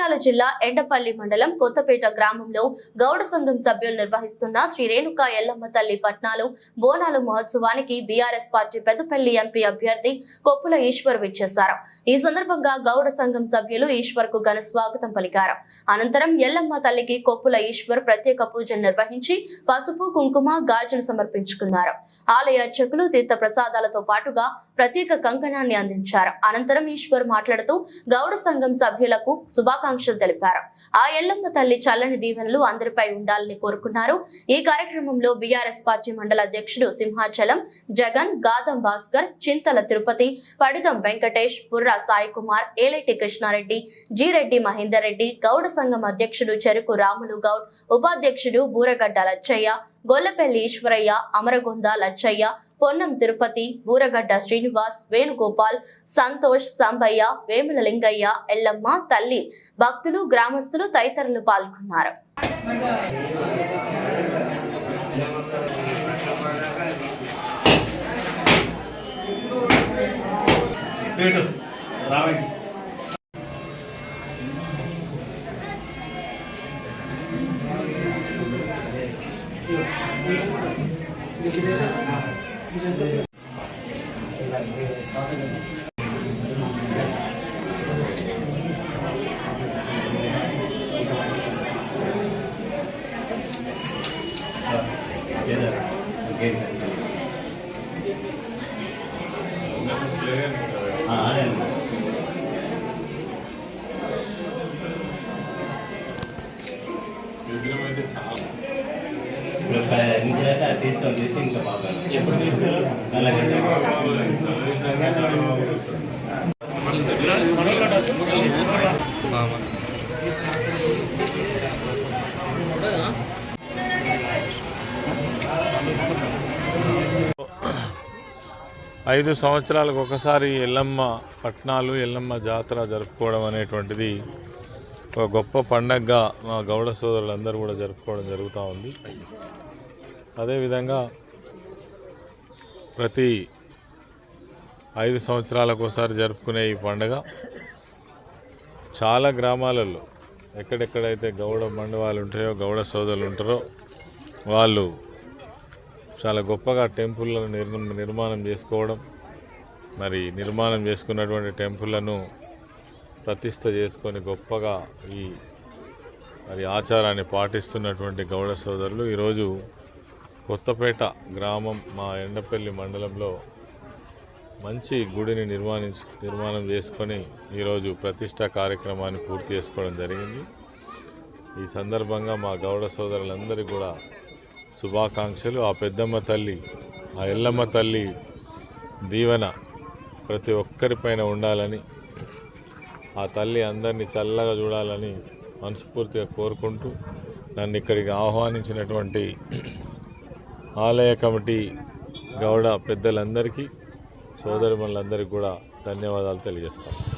మంచిర్యాల జిల్లా ఎండపల్లి మండలం కొత్తపేట గ్రామంలో గౌడ సంఘం సభ్యులు నిర్వహిస్తున్న శ్రీ రేణుకా ఎల్లమ్మ తల్లి పట్నాలు బోనాలు మహోత్సవానికి బీఆర్ఎస్ పార్టీ పెద్దపల్లి ఎంపీ అభ్యర్థి కొప్పుల ఈశ్వర్ విచ్చేశారు. ఈ సందర్భంగా గౌడ సంఘం సభ్యులు ఈశ్వర్ కు ఘన స్వాగతం పలికారు. అనంతరం ఎల్లమ్మ తల్లికి కొప్పుల ఈశ్వర్ ప్రత్యేక పూజలు నిర్వహించి పసుపు కుంకుమ గాజులు సమర్పించుకున్నారు. ఆలయ అర్చకులు తీర్థ ప్రసాదాలతో పాటుగా ప్రత్యేక కంకణాన్ని అందించారు. అనంతరం ఈశ్వర్ మాట్లాడుతూ గౌడ సంఘం సభ్యులకు శుభాకాంక్షలు తెలిపారు. ఆ ఎల్లమ్మ తల్లి చల్లని దీవెనలు అందరిపై ఉండాలని కోరుకున్నారు. ఈ కార్యక్రమంలో బీఆర్ఎస్ పార్టీ మండల అధ్యక్షుడు సింహాచలం జగన్, గాదం భాస్కర్, చింతల తిరుపతి, పడిదం వెంకటేష్, బుర్రా సాయి కుమార్, ఏలేటి కృష్ణారెడ్డి, జీరెడ్డి మహేందర్ రెడ్డి, గౌడ సంఘం అధ్యక్షుడు చెరుకు రాములు గౌడ్, ఉపాధ్యక్షుడు బూరగడ్డ లచ్చయ్య, గొల్లపల్లి ఈశ్వరయ్య, అమరగొంద లచ్చయ్య, పొన్నం తిరుపతి, బూరగడ్డ శ్రీనివాస్, వేణుగోపాల్, సంతోష్, సంబయ్య, వేముల లింగయ్య, ఎల్లమ్మ తల్లి భక్తులు, గ్రామస్తులు తదితరులు పాల్గొన్నారు. ఇంకా బాగా ఎప్పుడు తీసుకెళ్ళి 5 సంవత్సరాలకు ఒకసారి ఎల్లమ్మ పట్నాలు, ఎల్లమ్మ జాతర జరుపుకోవడం అనేటువంటిది ఒక గొప్ప పండగగా మా గౌడ సోదరులందరూ కూడా జరుపుకోవడం జరుగుతూ ఉంది. అదేవిధంగా ప్రతి 5 సంవత్సరాలకు ఒకసారి జరుపుకునే ఈ పండుగ చాలా గ్రామాలలో ఎక్కడెక్కడైతే గౌడ మండవాళ్ళు ఉంటాయో, గౌడ సోదరులు ఉంటారో వాళ్ళు చాలా గొప్పగా టెంపుల్లను నిర్మాణం చేసుకోవడం, మరి నిర్మాణం చేసుకున్నటువంటి టెంపుల్లను ప్రతిష్ఠ చేసుకొని గొప్పగా ఈ మరి ఆచారాన్ని పాటిస్తున్నటువంటి గౌడ సోదరులు ఈరోజు కొత్తపేట గ్రామం మా ఎండపల్లి మండలంలో మంచి గుడిని నిర్మాణం చేసుకొని ఈరోజు ప్రతిష్ఠ కార్యక్రమాన్ని పూర్తి చేసుకోవడం జరిగింది. ఈ సందర్భంగా మా గౌడ సోదరులందరికీ కూడా శుభాకాంక్షలు. ఆ పెద్దమ్మ తల్లి, ఆ ఎల్లమ్మ తల్లి దీవెన ప్రతి ఒక్కరిపైన ఉండాలని, ఆ తల్లి అందరినీ చల్లగా చూడాలని మనస్ఫూర్తిగా కోరుకుంటూ నన్ను ఇక్కడికి ఆహ్వానించినటువంటి ఆలయ కమిటీ గౌడ పెద్దలందరికీ, సోదరిమణులందరికీ కూడా ధన్యవాదాలు తెలియజేస్తాను.